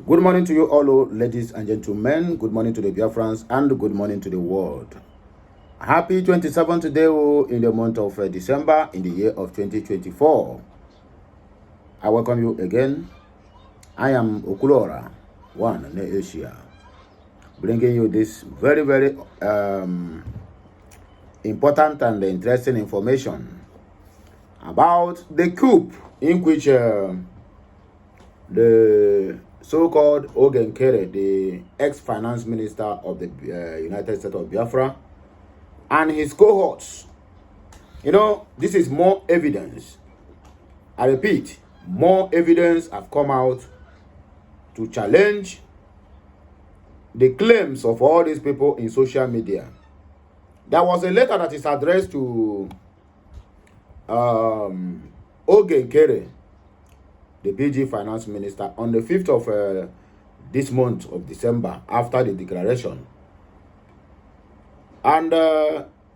Good morning to you all, ladies and gentlemen. Good morning to the Biafrans and good morning to the world. Happy 27th today in the month of December in the year of 2024. I welcome you again. I am Okulora, one in Asia, bringing you this very, very important and interesting information about the coup in which the so-called Nkere, the ex-finance minister of the United States of Biafra, and his cohorts. This is more evidence. I repeat, more evidence have come out to challenge the claims of all these people in social media. There was a letter that is addressed to Nkere, the BG finance minister, on the 5th of this month of December, after the declaration. And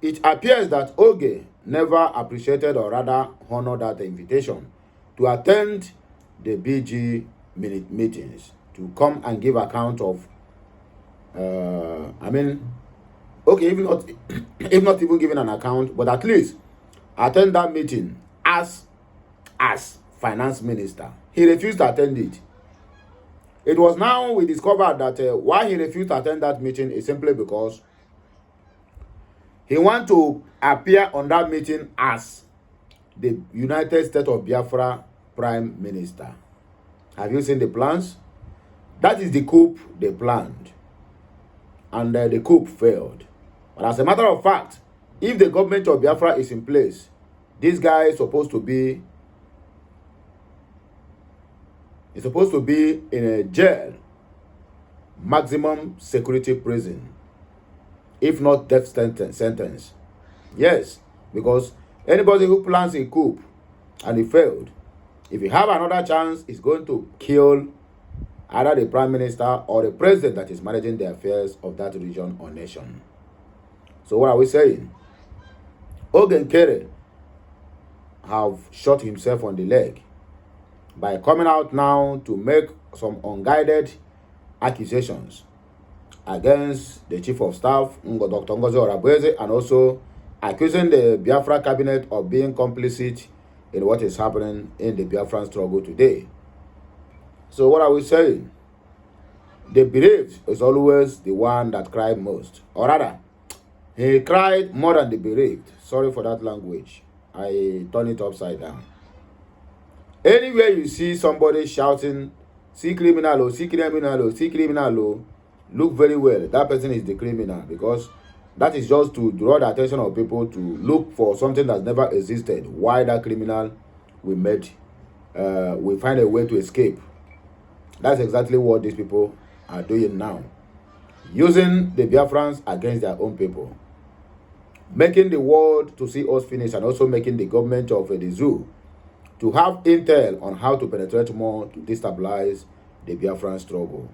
it appears that Oge never appreciated or rather honored that invitation to attend the BG meetings, to come and give account of, if not even giving an account, but at least attend that meeting as finance minister. He refused to attend it. It was now we discovered that why he refused to attend that meeting is simply because he wanted to appear on that meeting as the United States of Biafra Prime Minister. Have you seen the plans? That is the coup they planned. And the coup failed. But as a matter of fact, if the government of Biafra is in place, this guy is supposed to be in a jail, maximum security prison, if not death sentence. Yes, because anybody who plans a coup and he failed, if he have another chance, is going to kill either the prime minister or the president that is managing the affairs of that region or nation. So what are we saying? Nkere have shot himself on the leg by coming out now to make some unguided accusations against the chief of staff, Dr. Ngozi Orabweze, and also accusing the Biafra cabinet of being complicit in what is happening in the Biafran struggle today. So what are we saying? The bereaved is always the one that cried most. Or rather, he cried more than the bereaved. Sorry for that language. I turn it upside down. Anywhere you see somebody shouting, see criminal, see criminal, see criminal, look very well. That person is the criminal, because that is just to draw the attention of people to look for something that never existed. Why that criminal we find a way to escape. That's exactly what these people are doing now. Using the Biafrans against their own people. Making the world to see us finish, and also making the government of the zoo to have intel on how to penetrate more to destabilize the Biafran struggle.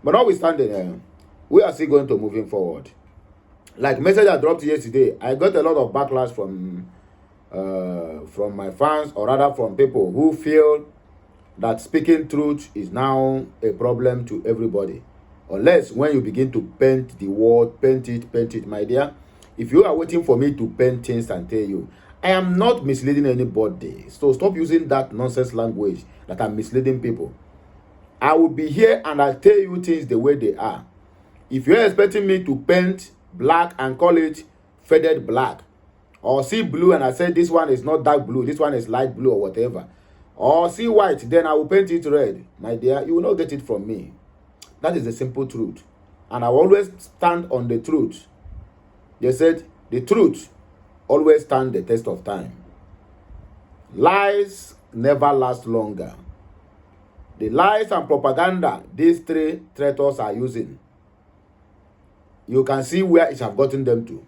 But notwithstanding, we are still going to moving forward. Like message I dropped yesterday, I got a lot of backlash from my fans, or rather from people who feel that speaking truth is now a problem to everybody. Unless when you begin to paint the word, paint it, my dear. If you are waiting for me to paint things and tell you, I am not misleading anybody. So stop using that nonsense language that I'm misleading people. I will be here and I'll tell you things the way they are. If you're expecting me to paint black and call it faded black, or see blue and I say this one is not dark blue, this one is light blue or whatever, or see white, then I will paint it red, my dear, you will not get it from me. That is the simple truth. And I will always stand on the truth. They said the truth always stand the test of time. Lies never last longer. The lies and propaganda these three traitors are using, you can see where it have gotten them to.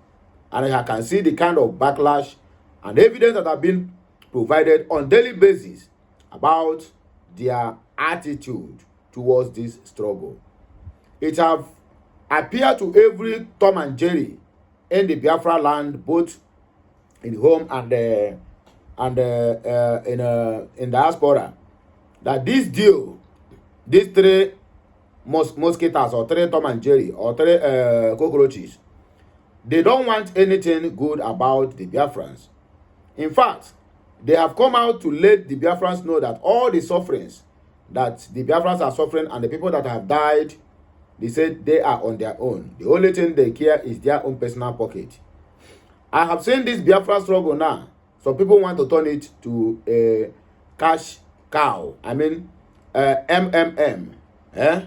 And I can see the kind of backlash and evidence that have been provided on daily basis about their attitude towards this struggle. It have appeared to every Tom and Jerry in the Biafra land, both in home and in diaspora, that this deal these three mosquitoes, or three Tom and Jerry, or three cockroaches, they don't want anything good about the Biafrans. In fact, they have come out to let the Biafrans know that all the sufferings that the Biafrans are suffering and the people that have died, they said they are on their own. The only thing they care is their own personal pocket. I have seen this Biafra struggle now. Some people want to turn it to a cash cow. I mean, MMM. Eh?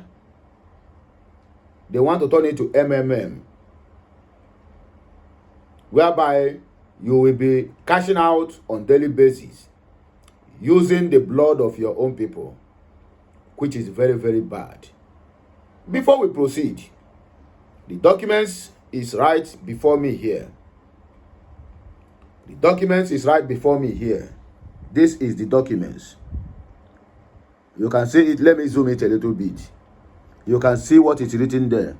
They want to turn it to MMM, whereby you will be cashing out on daily basis using the blood of your own people, which is very, very bad. Before we proceed, the documents is right before me here. The documents is right before me here. This is the documents. You can see it. Let me zoom it a little bit. You can see what is written there.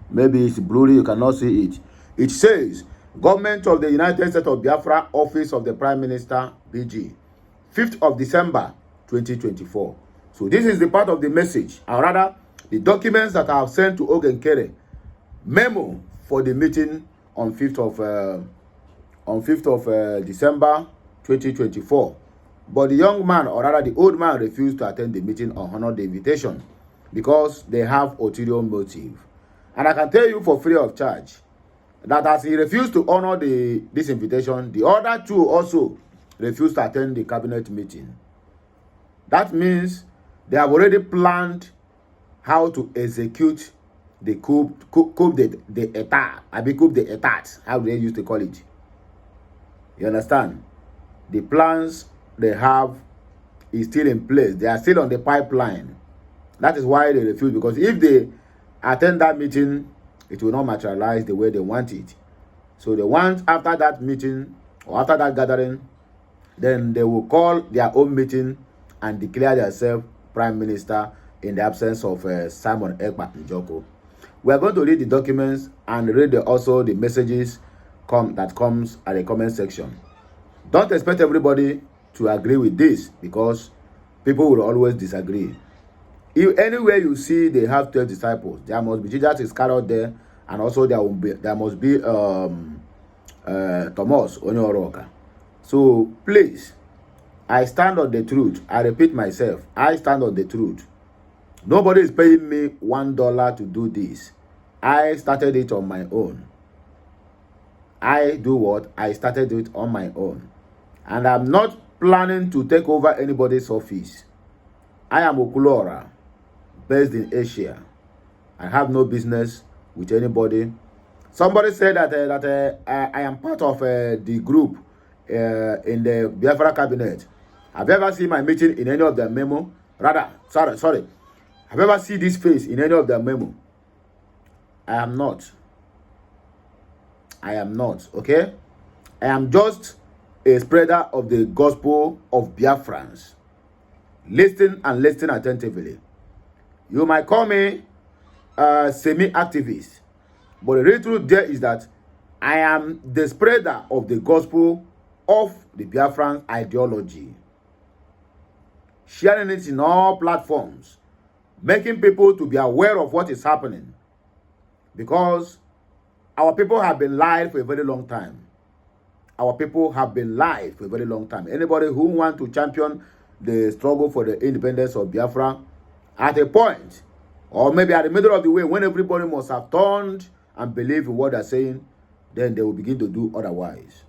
Maybe it's blurry, you cannot see it. It says, Government of the United States of Biafra, Office of the Prime Minister, BG, 5th of December, 2024. So this is the part of the message, or rather, the documents that I have sent to Nkere, memo for the meeting on 5th of December, 2024. But the young man, or rather the old man, refused to attend the meeting or honor the invitation because they have ulterior motive. And I can tell you for free of charge that as he refused to honor this invitation, the other two also refused to attend the cabinet meeting. That means they have already planned how to execute the coup d'état. I mean, coup d'état, how they used to call it. You understand? The plans they have is still in place. They are still on the pipeline. That is why they refuse, because if they attend that meeting, it will not materialize the way they want it. So they want, after that meeting or after that gathering, then they will call their own meeting and declare themselves prime minister in the absence of Simon Ekpa Njoko. We are going to read the documents and read also the messages that comes at the comment section. Don't expect everybody to agree with this, because people will always disagree. If anywhere you see they have 12 disciples, there must be Jesus Iscariot there, and also there must be Thomas Onyoroka. So please, I stand on the truth. I repeat myself, I stand on the truth. Nobody is paying me $1 to do this. I started it on my own. I do what? I started it on my own. And I'm not planning to take over anybody's office. I am Okulora, based in Asia. I have no business with anybody. Somebody said that I am part of the group in the Biafra cabinet. Have you ever seen my meeting in any of their memo? Sorry. Have you ever seen this face in any of their memo? I am not. Okay? I am just a spreader of the gospel of Biafrans. Listen and listen attentively. You might call me semi-activist, but the real truth there is that I am the spreader of the gospel of the Biafran ideology. Sharing it in all platforms, making people to be aware of what is happening. Because our people have been lied for a very long time. Anybody who wants to champion the struggle for the independence of Biafra, at a point, or maybe at the middle of the way, when everybody must have turned and believe in what they're saying, then they will begin to do otherwise.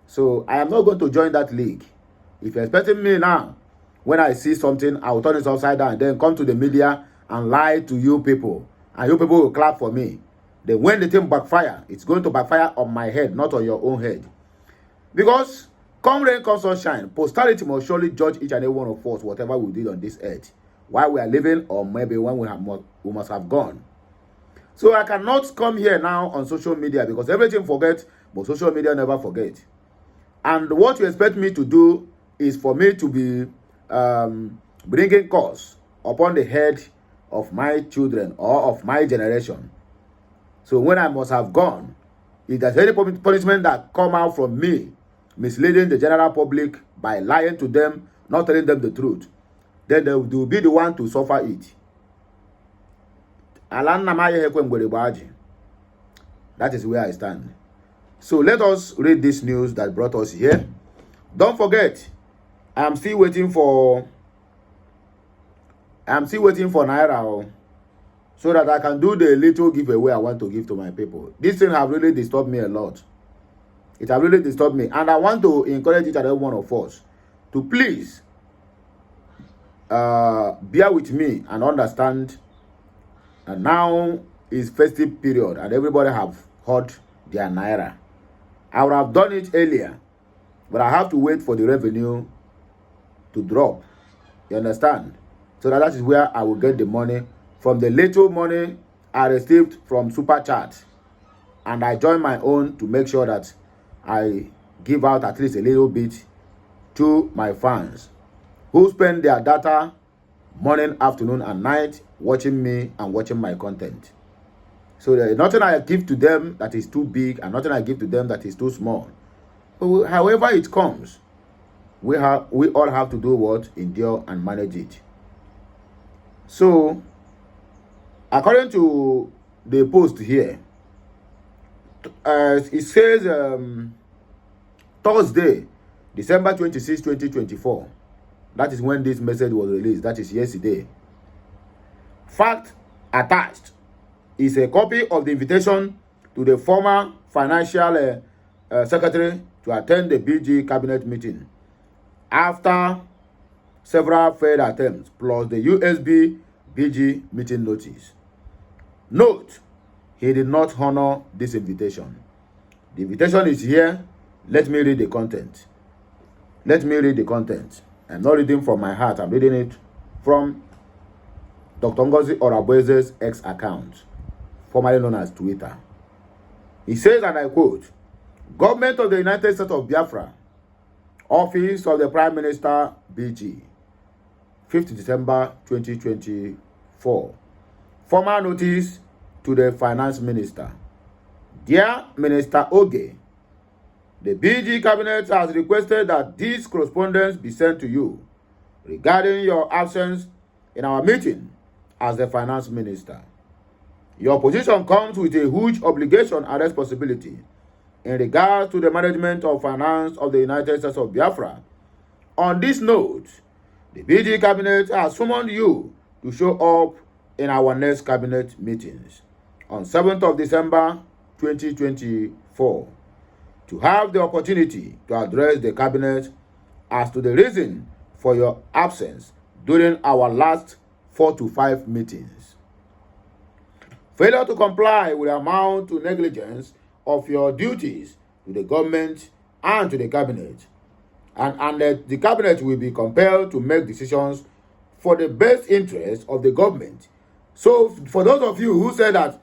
So I am not going to join that league. If you're expecting me now, when I see something, I will turn it upside down, then come to the media and lie to you people, and you people will clap for me. Then when the thing backfire, it's going to backfire on my head, not on your own head. Because come rain, come sunshine, posterity must surely judge each and every one of us, whatever we did on this earth, while we are living, or maybe when we must have gone. So I cannot come here now on social media, because everything forgets, but social media never forget. And what you expect me to do is for me to be bringing curse upon the head of my children or of my generation. So when I must have gone, if there's any punishment that come out from me, misleading the general public by lying to them, not telling them the truth, then they will be the one to suffer it. That is where I stand. So let us read this news that brought us here. Don't forget, I'm still waiting for Naira, so that I can do the little giveaway I want to give to my people. This thing have really disturbed me a lot. It has really disturbed me. And I want to encourage each and every one of us to please bear with me and understand that now is festive period and everybody have heard their Naira. I would have done it earlier, but I have to wait for the revenue to drop. You understand? So that is where I will get the money from the little money I received from Super Chat. And I join my own to make sure that I give out at least a little bit to my fans who spend their data morning, afternoon, and night watching me and watching my content. So there is nothing I give to them that is too big and nothing I give to them that is too small. However it comes, we all have to do what? Endure and manage it. So, according to the post here, it says Thursday, December 26, 2024. That is when this message was released. That is yesterday. Fact attached is a copy of the invitation to the former financial secretary to attend the BG cabinet meeting after several failed attempts, plus the USB BG meeting notice. Note, he did not honor this invitation. The invitation is here. Let me read the content. I'm not reading from my heart. I'm reading it from Dr. Ngozi Orabueze's X account, formerly known as Twitter. He says, and I quote, Government of the United States of Biafra, Office of the Prime Minister, BG, 5th December 2024. Formal notice to the Finance Minister. Dear Minister Oge, the BG Cabinet has requested that this correspondence be sent to you regarding your absence in our meeting as the Finance Minister. Your position comes with a huge obligation and responsibility in regard to the management of finance of the United States of Biafra. On this note, the BG Cabinet has summoned you to show up in our next cabinet meetings on 7th of December 2024 to have the opportunity to address the cabinet as to the reason for your absence during our last 4 to 5 meetings. Failure to comply will amount to negligence of your duties to the government and to the cabinet, and the cabinet will be compelled to make decisions for the best interest of the government. So for those of you who said that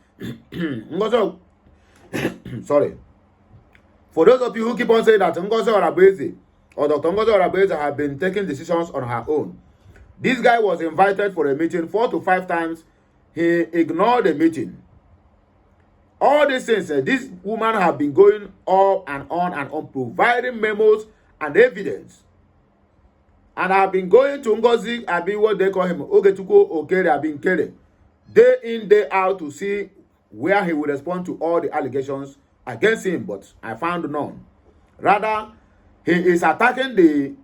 for those of you who keep on saying that Ngozi Orabueze or Dr. Ngozi Orabueze have been taking decisions on her own, this guy was invited for a meeting 4 to 5 times. He ignored the meeting. All these things, this woman have been going up and on, providing memos and evidence. And I've been going to Ngozi, I've been what they call him, Ogetuko Okere, I've been Nkere, day in, day out to see where he will respond to all the allegations against him, but I found none. Rather, he is attacking the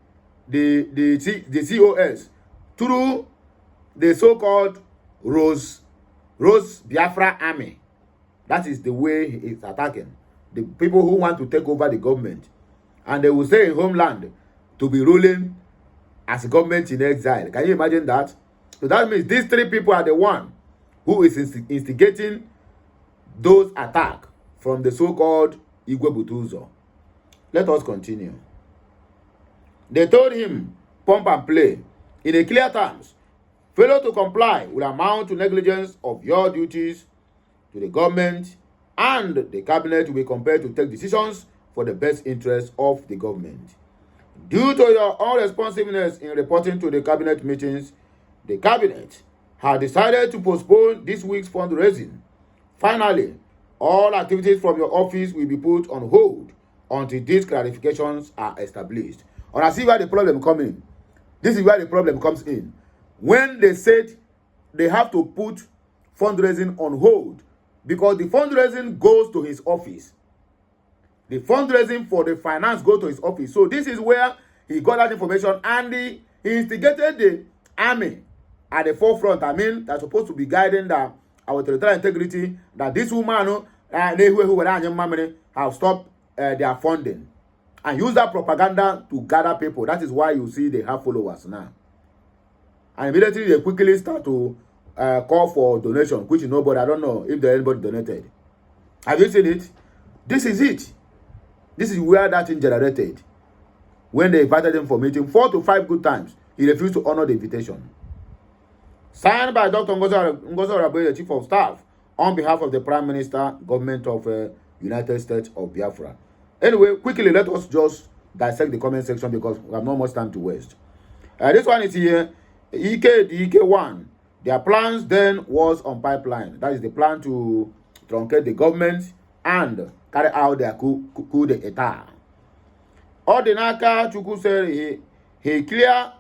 COS through the so-called Rose Biafra Army. That is the way he is attacking the people who want to take over the government. And they will say in homeland to be ruling as a government in exile. Can you imagine that? So that means these 3 people are the one who is instigating those attacks from the so-called Igwe Butuzo. Let us continue. They told him, pump and play. In a clear terms, failure to comply will amount to negligence of your duties to the government, and the cabinet will be compelled to take decisions for the best interest of the government. Due to your unresponsiveness in reporting to the cabinet meetings, the cabinet has decided to postpone this week's fundraising. Finally, all activities from your office will be put on hold until these clarifications are established. Or I see where the problem comes in. This is where the problem comes in. when they said they have to put fundraising on hold because the fundraising goes to his office. The fundraising for the finance goes to his office. So this is where he got that information, and he instigated the army at the forefront. I mean, that's supposed to be guiding our territorial integrity, that this woman have stopped their funding and use that propaganda to gather people. That is why you see they have followers now. And immediately they quickly start to call for donation, which nobody, I don't know if anybody donated. Have you seen it? This is it. This is where that thing generated. When they invited him for meeting 4 to 5 good times, he refused to honor the invitation. Signed by Dr. Ngozi Oraboye, the Chief of Staff, on behalf of the Prime Minister, Government of United States of Biafra. Anyway, quickly, let us just dissect the comment section because we have not much time to waste. This one is here. The EK1. Their plans then was on pipeline. That is the plan to truncate the government and carry out their coup d'etat. Ordinaka Chukwu said he clear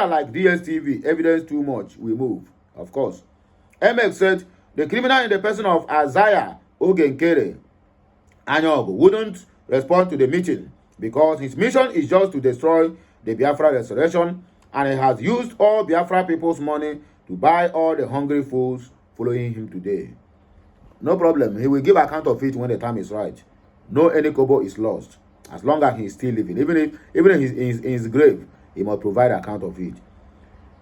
like DSTV. Evidence too much. We move. Of course. MX said the criminal in the person of Isaiah Nkere Anyogo wouldn't respond to the meeting because his mission is just to destroy the Biafra restoration, and he has used all Biafra people's money to buy all the hungry fools following him today. No problem. He will give account of it when the time is right. No any kobo is lost as long as he is still living. Even if he's in his grave, he must provide account of it.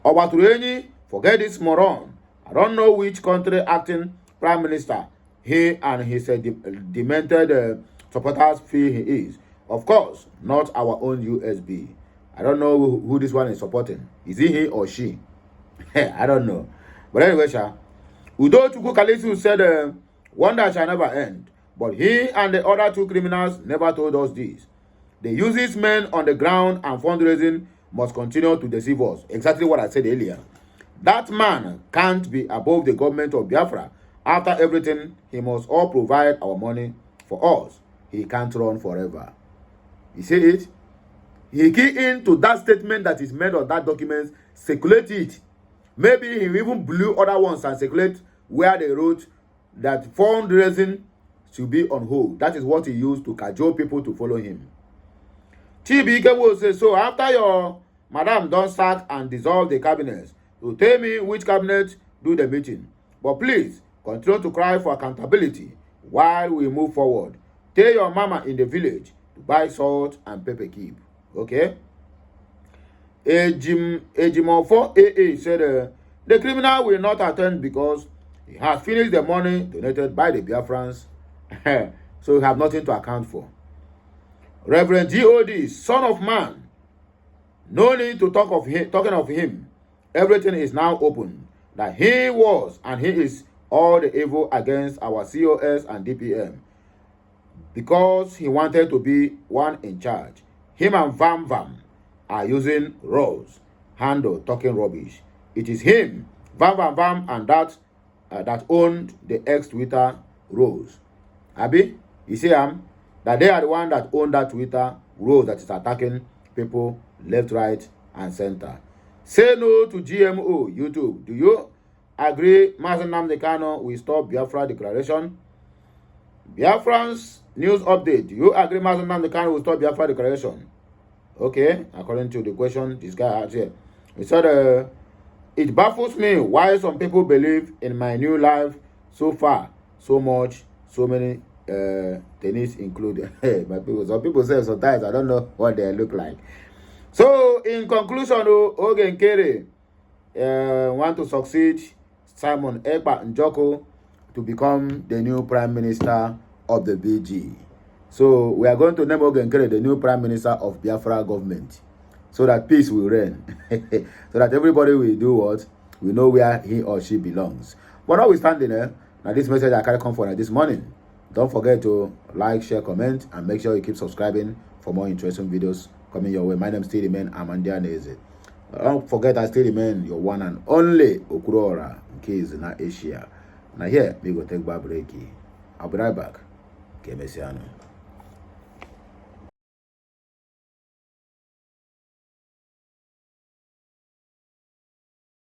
Obatureni, forget this moron. I don't know which country acting prime minister he and his demented supporters feel he is. Of course, not our own USB. I don't know who this one is supporting. Is it he or she? I don't know. But anyway, Udo Chukwu Kalisu said, wonder shall never end. But he and the other 2 criminals never told us this. The uses men on the ground and fundraising must continue to deceive us. Exactly what I said earlier. That man can't be above the government of Biafra. After everything, he must all provide our money for us. He can't run forever. You see it? He key into that statement that is made on that document, circulate it. Maybe he even blew other ones and circulate where they wrote that fundraising should be on hold. That is what he used to cajole people to follow him. TBK will say, so after your madam don't sack and dissolve the cabinet, you tell me which cabinet do the meeting. But please, continue to cry for accountability while we move forward. Tell your mama in the village to buy salt and pepper keep. Okay? Ejimofo AA said the criminal will not attend because he has finished the money donated by the Biafrans, so he have nothing to account for. Reverend God, son of man, no need to talking of him. Everything is now open. That he was and he is all the evil against our COS and DPM because he wanted to be one in charge. Him and Vam are using Rose handle talking rubbish. It is him, Vam, and that owned the ex-Twitter Rose. Abi, you see that they are the one that own that Twitter Rose that is attacking people left, right, and center. Say no to GMO, YouTube. Do you agree Mazen Nnamdi Kanu will stop Biafra declaration? Biafrans news update. Do you agree Mazen Nnamdi Kanu will stop Biafra declaration? Okay, according to the question this guy had here. He said, it baffles me why some people believe in my new life so far, so much, so many tennis included. My people, some people say sometimes I don't know what they look like. So in conclusion, Nkere want to succeed Simon Ekpa Njoko to become the new Prime Minister of the BG. So we are going to name Nkere the new Prime Minister of Biafra government, so that peace will reign, so that everybody will do what we know where he or she belongs. But notwithstanding, now this message I carry come for this morning. Don't forget to like, share, comment, and make sure you keep subscribing for more interesting videos coming your way. My name is still remain Amandia Neze. Don't forget I still remain your one and only Okurora in case in Asia. Now here we go take back break. I'll be right back. Kemesiano.